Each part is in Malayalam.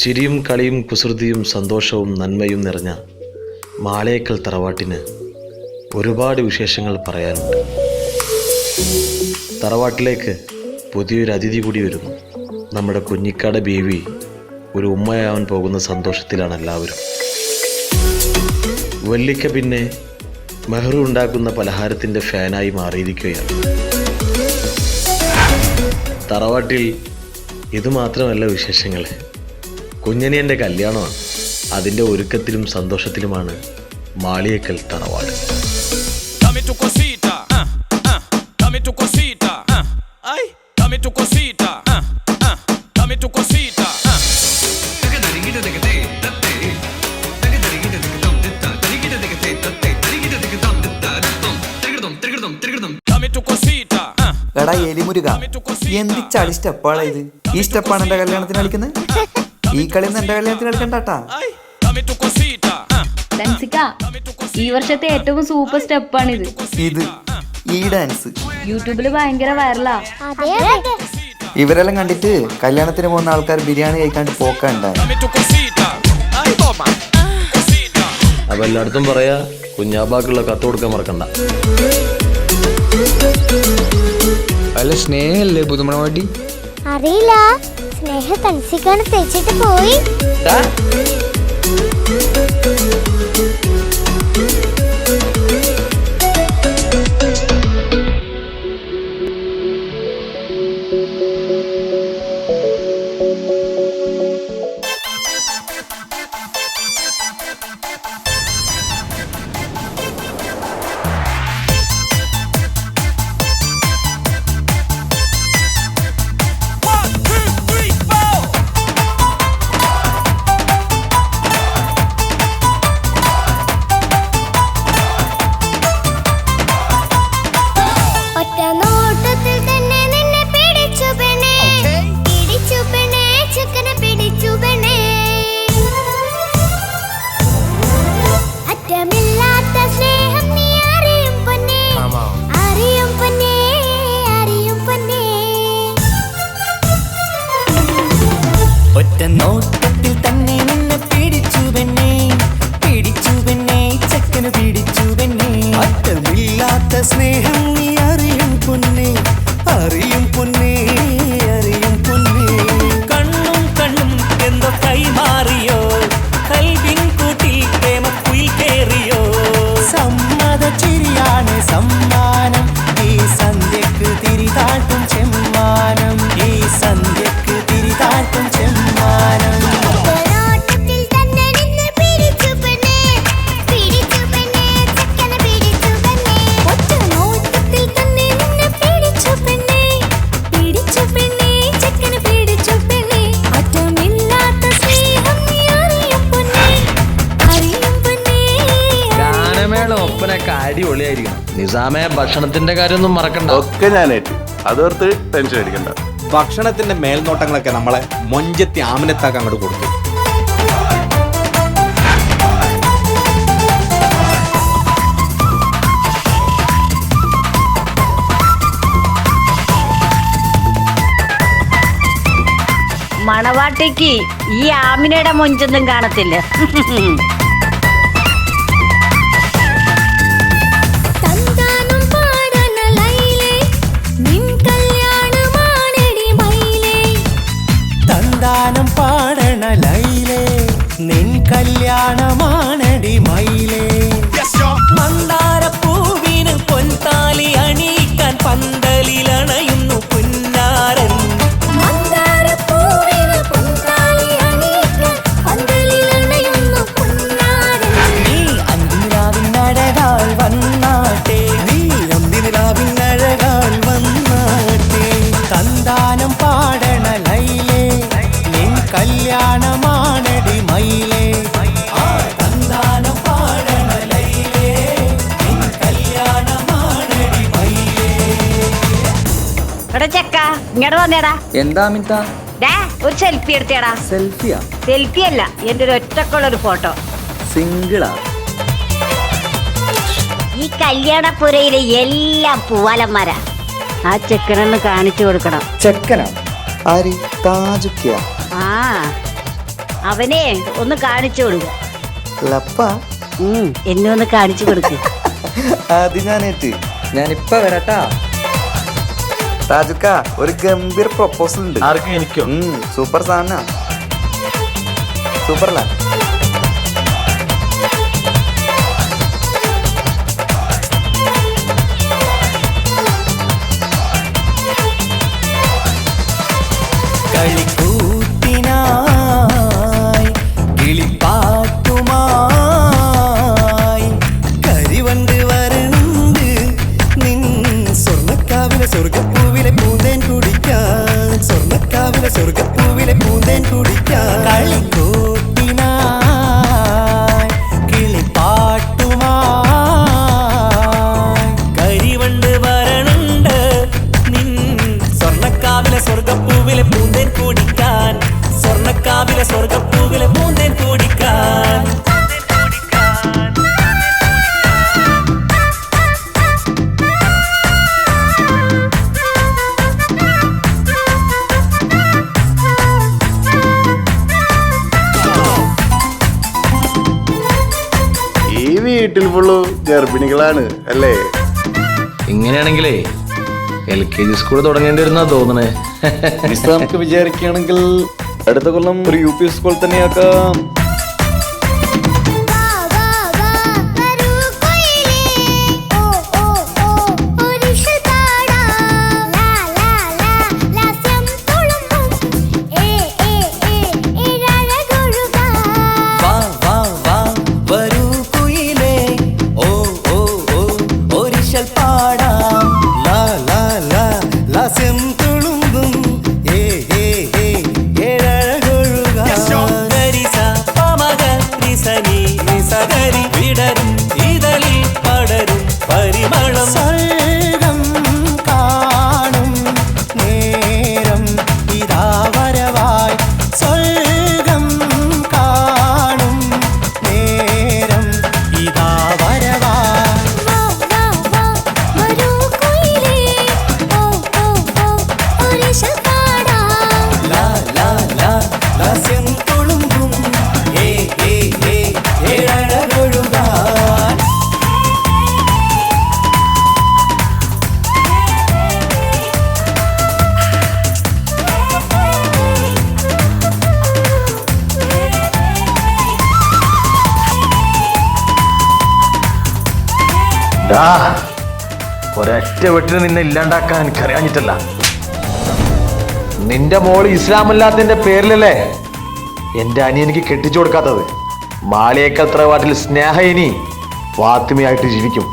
ചിരിയും കളിയും കുസൃതിയും സന്തോഷവും നന്മയും നിറഞ്ഞ മാളേക്കൽ തറവാട്ടിന് ഒരുപാട് വിശേഷങ്ങൾ പറയാനുണ്ട്. തറവാട്ടിലേക്ക് പുതിയൊരു അതിഥി കൂടി വരുന്നു. നമ്മുടെ കുഞ്ഞിക്കാട് ബേബി ഒരു ഉമ്മയാവാൻ പോകുന്ന സന്തോഷത്തിലാണ് എല്ലാവരും. വല്ലിക്ക പിന്നെ മെഹ്റു ഉണ്ടാക്കുന്ന പലഹാരത്തിൻ്റെ ഫാനായി മാറിയിരിക്കുകയാണ്. തറവാട്ടിൽ ഇതുമാത്രമല്ല വിശേഷങ്ങൾ. കുഞ്ഞനിയൻ്റെ കല്യാണമാണ്. അതിൻ്റെ ഒരുക്കത്തിലും സന്തോഷത്തിലുമാണ് മാളിയേക്കൽ തറവാട്. എടാ എലിമുരുക, എന്ത് ചളി സ്റ്റെപ്പാണ് ഇത്? ഈ സ്റ്റെപ്പാണ് എന്റെ കല്യാണത്തിന് കളിക്കുന്നത്? ഈ കളിയൊന്നും എന്റെ കല്യാണത്തിന് കളിക്കണ്ടാട്ടാ. ഈ വർഷത്തെ ഏറ്റവും സൂപ്പർ സ്റ്റെപ്പാണിത്. ഇത് ഈ ഡാൻസ് യൂട്യൂബില് ഭയങ്കര വൈറലാ. ഇവരെല്ലാം കണ്ടിട്ട് കല്യാണത്തിന് പോകുന്ന ആൾക്കാർ ബിരിയാണി കഴിക്കാണ്ട് പോക്കണ്ടായി. അപ്പൊ എല്ലായിടത്തും പറയാ, കുഞ്ഞാബാക്കുള്ള കത്ത് കൊടുക്കാൻ മറക്കണ്ട. അല്ല, സ്നേഹല്ലേ പുതുമണവാട്ടി? അറിയില്ല, സ്നേഹ തൻസിക്കാണ് തേച്ചിട്ട് പോയി. നോട്ടത്തിൽ തന്നെ നിന്നെ പിടിച്ചു പെണ്ണേ, പിടിച്ചു പെണ്ണേ, ചക്കന് പിടിച്ചു പെണ്ണേ. അറ്റമില്ലാത്ത സ്നേഹം നീ അറിയും പൊന്നേ, അറിയും പൊന്നേ, അറിയും പൊന്നേ. കണ്ണും കണ്ണും എന്തോ കൈമാറിയോ, കൽവിൻ കൂട്ടിൽ പ്രേമക്കുയിൽ കേറിയോ. സമ്മത ചിരിയാണ് സമ്മാനം, ഈ സന്ധ്യക്ക് തിരിതാട്ടും ചെമ്മാനം, ഈ സന്ധ്യക്ക് തിരിതാട്ടും ചെമ്മാനം. ഒപ്പനൊക്കെ അടിപൊളിയായിരിക്കണം. നിസാമെ, ഭക്ഷണത്തിന്റെ കാര്യമൊന്നും മറക്കണ്ട. ഒക്കെ ഞാനേറ്റ്, അതോർത്ത് ടെൻഷൻ അടിക്കണ്ട. ഭക്ഷണത്തിന്റെ മേൽനോട്ടങ്ങളൊക്കെ നമ്മളെ മൊഞ്ചത്തി ആമിനത്താക്ക് അങ്ങോട്ട് കൊടുത്തു. മണവാട്ടിക്ക് ഈ ആമിനയുടെ മൊഞ്ചൊന്നും കാണത്തില്ല. തന്താനം പാടണ ലൈലേ, നിൻ കല്യാണമാണടി മയിലേ. മന്ദാരപ്പൂവിന് പൊൻതാലി അണിയിക്കാൻ പന്തലിലണയുന്നു പുന്നാരൻ. നീ അന്തിനിലാവിനഴകാൽ വന്നാട്ടെ, നീ അന്തിനിലാവിനഴകാൽ വന്നാട്ടെ. തന്താനം പാടണ ലൈലേ, നിൻ കല്യാണമാണടി മയിലേ. തന്താനം പാടണ ലൈലേ, നിൻ കല്യാണമാണടി മയിലേ. എടാ ചെക്ക, ഇങ്ങോട്ട് വന്നേടാ. എന്താ അമിത? ഒരു സെൽഫി എടുത്തേടാ. സെൽഫിയാ? സെൽഫി അല്ല, എന്റെ ഒരു ഒറ്റക്കുള്ളൊരു ഫോട്ടോ. സിംഗിളാ? ഈ കല്യാണപ്പുരയിലെ എല്ലാം പൂവാലന്മാരാ. ആ ചെക്കനൊന്ന് കാണിച്ചു കൊടുക്കണം. ചെക്കനാ? ആര്? താജുക്കിയ? ആ അവനെ ഒന്ന് കാണിച്ചു കൊടുക്കുക. ലപ്പ എന്നെ ഒന്ന് കാണിച്ചു കൊടുക്കുക. അത് ഞാനേറ്റ്. ഞാനിപ്പ വരാട്ടാ. താജുക്ക ഒരു ഗംഭീർ പ്രൊപ്പോസൽ ഉണ്ട്. ആർക്കും എനിക്കോ? സൂപ്പർ സാധന. സൂപ്പറല്ല? കളിക്കൂത്തിനായി കിളിപ്പാട്ടുമായി കരിവണ്ട് വരണ്ട് നിൻ സ്വർണ്ണക്കാവിലെ സ്വർഗപ്പൂവിലെ പൂന്തേൻ കുടിക്കാൻ, സ്വർണ്ണക്കാവിലെ സ്വർഗപ്പൂവിലെ പൂന്തേൻ കുടിക്കാൻ. കളിക്കൂത്തിനായി കിളിപ്പാട്ടുമായി കരിവണ്ട് വരണ്ട് നിൻ സ്വർണ്ണക്കാവിലെ സ്വർഗപ്പൂവിലെ പൂന്തേൻ കുടിക്കാൻ, സ്വർണ്ണക്കാവിലെ സ്വർഗപ്പൂവിലെ പൂന്തേൻ കുടിക്കാൻ. ഈ വീട്ടിൽ ഫുള്ള് ഗർഭിണികളാണ് അല്ലേ? ഇങ്ങനെയാണെങ്കിലേ LKG സ്കൂൾ തുടങ്ങേണ്ടി വരുന്നാ തോന്നണേ. നമുക്ക് വിചാരിക്കുകയാണെങ്കിൽ അടുത്ത കൊല്ലം ഒരു UP സ്കൂൾ തന്നെയാക്കാം. വാ വാ വാ വരൂ കുയിലേ ഓ ഓ ഓ ഒരിഷൽ പാടാം ലാ ലാ ലാ ലാസ്യം തുളുമ്പും ഏ ഏ ഏ ഇഴഴകൊഴുകാം. വാ വാ വാ വരൂ കുയിലേ ഓ ഓ ഓ ഒരിശൽ പാടാം ലാ ലാ ലാ ലാസ്യം തുളുമ്പും ഏ ഏ ഏ ഏഴഴകൊഴുകാം. ഗരിസ പമഗ റിസനി റിസഗരി വിടരും ഇതളിൽ പടരും പരിമളം. സ്വർഗം കാണും നേരം ഇതാ വരവായി, സ്വർഗം കാണും നേരം ഇതാ വരവായി. വാ വാ വാ വരൂ കുയിലേ ഓ ഓ ഓ ഒരിഷൽ പാടാം. ലാ ലാ ലാ ലാസ്യം തുളുമ്പും ഏ ഏ ഏ ഏഴഴകൊഴുകാൻ. ഒരൊറ്റ വെട്ടിന് നിന്നെ ഇല്ലാണ്ടാക്കാൻ എനിക്കറിയാഞ്ഞിട്ടല്ല. നിന്റെ മോള് ഇസ്ലാമല്ലാത്തതിന്റെ പേരിലല്ലേ എന്റെ അനിയനിക്ക് കെട്ടിച്ചു കൊടുക്കാത്തത്. മാളിയേക്കൽ തറവാട്ടിൽ സ്നേഹയിനി ഫാത്തിമയായിട്ട് ജീവിക്കും.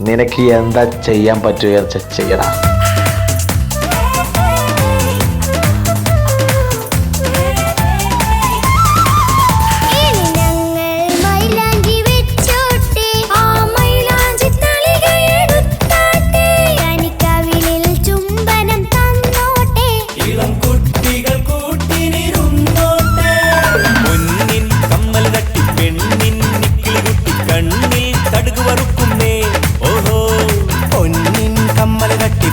നിനക്ക് എന്താ ചെയ്യാൻ പറ്റുക ചെയ്യടാ. ഇനി ഞങ്ങൾ മൈലാഞ്ചി വെച്ചോട്ടെ ആ മൈലാഞ്ചി തളിക എടുത്താട്ടെ കനിക്കവിളിൽ ചുംബനം തന്നോട്ടെ ഇളം കുട്ടികൾ കൂട്ടിനിരുന്നോട്ടെ പൊന്നിൻ കമ്മൽ തട്ടി പെണ്ണിൻ നിക്കിളി കുട്ടി കണ്ണിൽ തടുകു വറുക്കുന്നേ ഓഹോ പൊന്നിൻ കമ്മൽ തട്ടി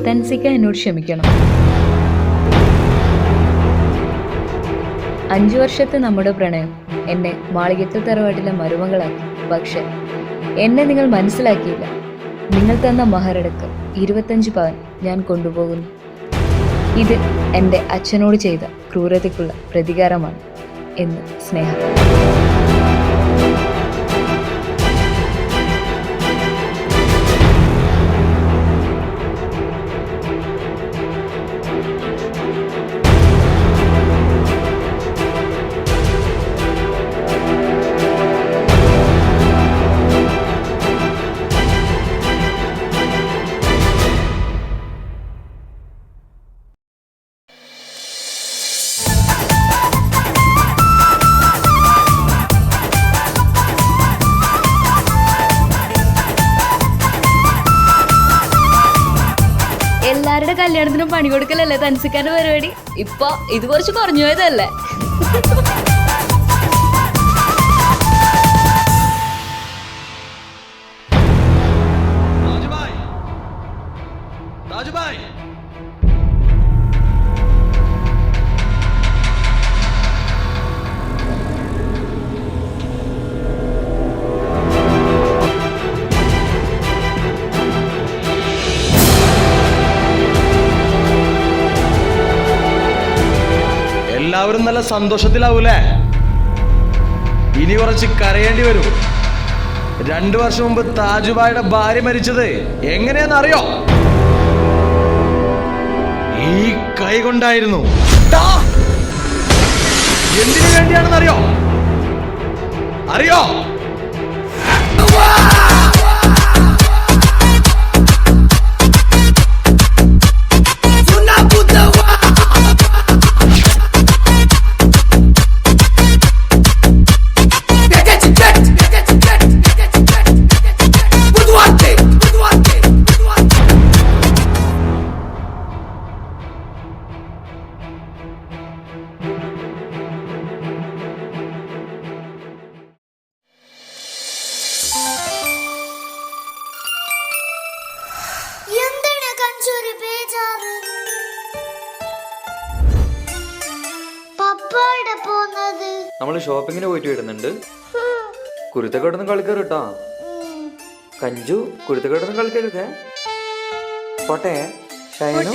തൻസിക്ക എന്നോട് ക്ഷമിക്കണം. 5 വർഷത്തെ നമ്മുടെ പ്രണയം എന്നെ മാളികക്കൽ തറവാട്ടിലെ മരുമകളാക്കി. പക്ഷെ എന്നെ നിങ്ങൾ മനസ്സിലാക്കിയില്ല. നിങ്ങൾ തന്ന മഹറടക്കം 25 പവൻ ഞാൻ കൊണ്ടുപോകുന്നു. ഇത് എൻ്റെ അച്ഛനോട് ചെയ്ത ക്രൂരതയ്ക്കുള്ള പ്രതികാരമാണ് എന്ന് സ്നേഹ. എല്ലാവരുടെ കല്യാണത്തിനും പണി കൊടുക്കലല്ലേ തൻസിക്കാന്റെ പരിപാടി. ഇപ്പൊ ഇത് കുറച്ച് കുറഞ്ഞു പോയതല്ലേ? എല്ലാവരും നല്ല സന്തോഷത്തിലാവൂലേ? ഇനി കുറച്ച് കരയേണ്ടി വരും. 2 വർഷം മുമ്പ് താജുബായുടെ ഭാര്യ മരിച്ചത് എങ്ങനെയാന്ന് അറിയോ? ഈ കൈ കൊണ്ടായിരുന്നു. എന്തിനു വേണ്ടിയാണെന്ന് അറിയോ? അറിയോ? എന്താണ് കഞ്ചൂരി ബേജാറ്? പപ്പാടെ പോന്നത്? നമ്മള് ഷോപ്പിങ്ങിന് പോയിട്ട് വരുന്നുണ്ട്. കുരുത്തക്കേടൊന്നും കളിക്കരുത് കേട്ടോ. കഞ്ചു കുരുത്തക്കേടൊന്നും കളിക്കരുതേ. പോട്ടെ ഷൈനു.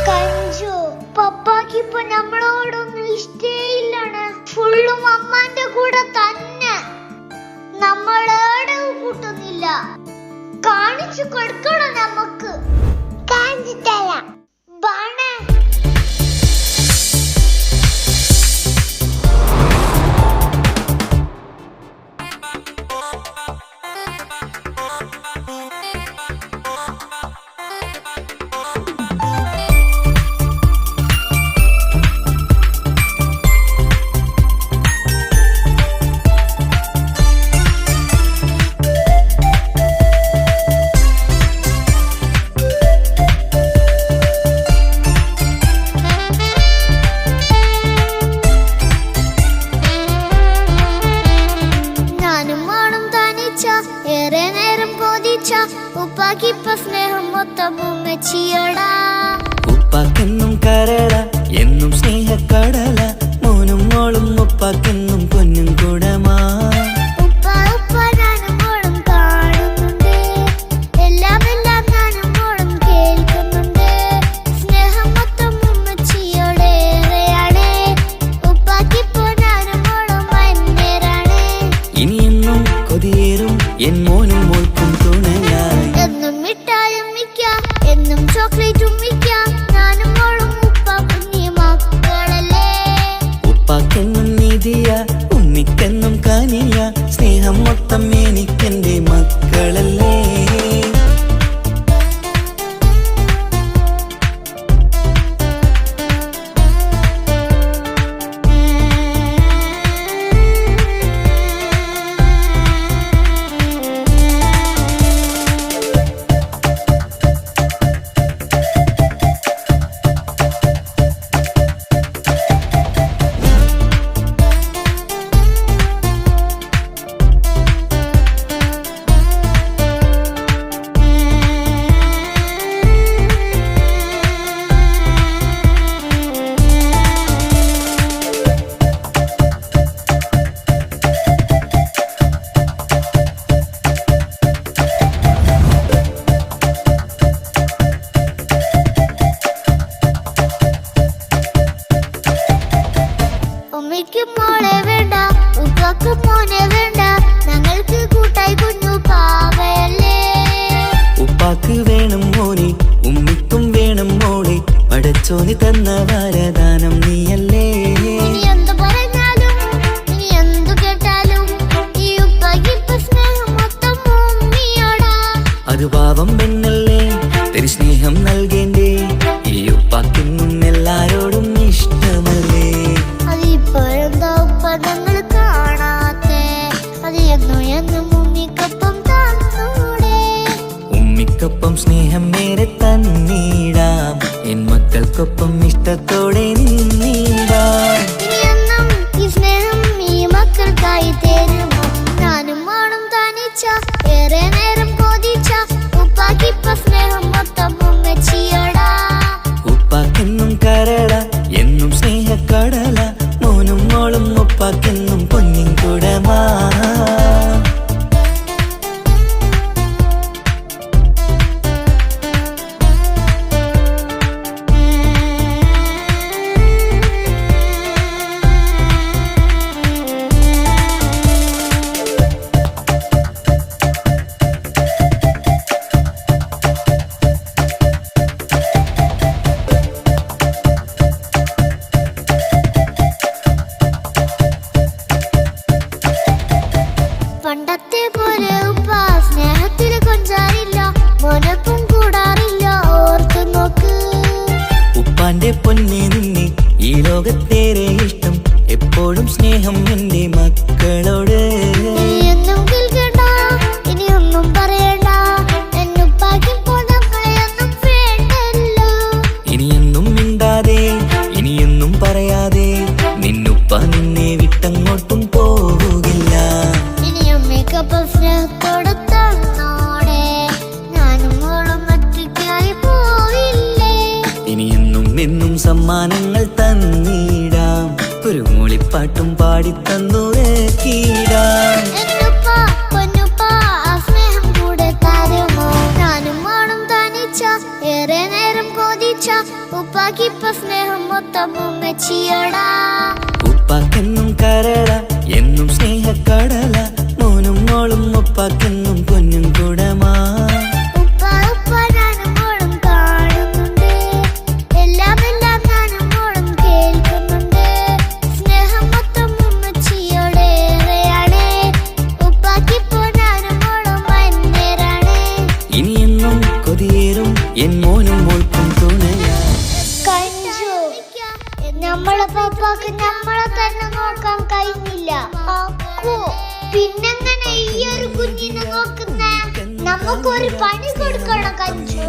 കഞ്ചു പപ്പാക്ക് ഇപ്പൊ നമ്മളോടൊന്നും ഇഷ്ടേയില്ലാണ്. ഫുള്ളും അമ്മാന്റെ കൂടെ തന്നെ. നമ്മളേടെ കൂട്ടുന്നില്ല. കാണിച്ചു കൊടുക്കണം നമുക്ക്. കാണിച്ചു തരാം. ബാണേ ഏറെ നേരം കൊതിച്ച ഉപ്പാക്കിപ്പ സ്നേഹം മൊത്തം ഉമ്മച്ചിയോടാ. ഉപ്പാക്കെന്നും കരള എന്നും സ്നേഹക്കടല മോനും മോളും ഉപ്പാക്കെന്നും പൊന്നും കുടമാ. ഉപ്പ ഉപ്പ ഞാനും മോളും കാണുന്നുണ്ട്. എല്ലാം എല്ലാം ഞാനും മോളും കേൾക്കുന്നുണ്ട്. സ്നേഹം മൊത്തം ഉമ്മച്ചിയോടേറെയാണ്. ഉപ്പാക്കിപ്പോ ഞാനും മോളും അന്യരാണ്. ഇനിയെന്നും കൊതിയേറും എൻ മോനും മോൾക്കും തുണയായി. എന്നും മിഠായും മിക്കാം, എന്നും ചോക്ലേറ്റും മിക്കാം. ഞാനും മോളും ഉപ്പ കുഞ്ഞി മക്കളല്ലേ. ഉപ്പാക്കെന്നും നിധിയ ഉമ്മച്ചിയോടാ. ഉപ്പാക്കെന്നും കരള എന്നും സ്നേഹക്കടല മോനും മോളും ഉപ്പാക്കെന്നും പൊന്നും കുടമാ. ഉപ്പ ഉപ്പ ഞാനും മോളും കാണുന്നുണ്ട്, എല്ലാം എല്ലാം ഞാനും മോളും കേൾക്കുന്നുണ്ട്. സ്നേഹം മൊത്തം ഉമ്മച്ചിയോടേറെയാണ്, ഉപ്പാക്കിപ്പോ ഞാനും മോളും വന്നേരാണ്. ഇനിയെന്നും കൊതിയേറും എൻ മോനും മോൾക്കും തുണയാ. കഞ്ചു, നമ്മളെ പപ്പാക്ക് നമ്മളെ തന്നെ നോക്കാൻ കഴിഞ്ഞില്ല. അക്കു, പിന്നെങ്ങനെ ഈ ഒരു കുഞ്ഞിനെ നോക്കുന്നേ? നമുക്കൊരു പണി കൊടുക്കണം കഞ്ചു.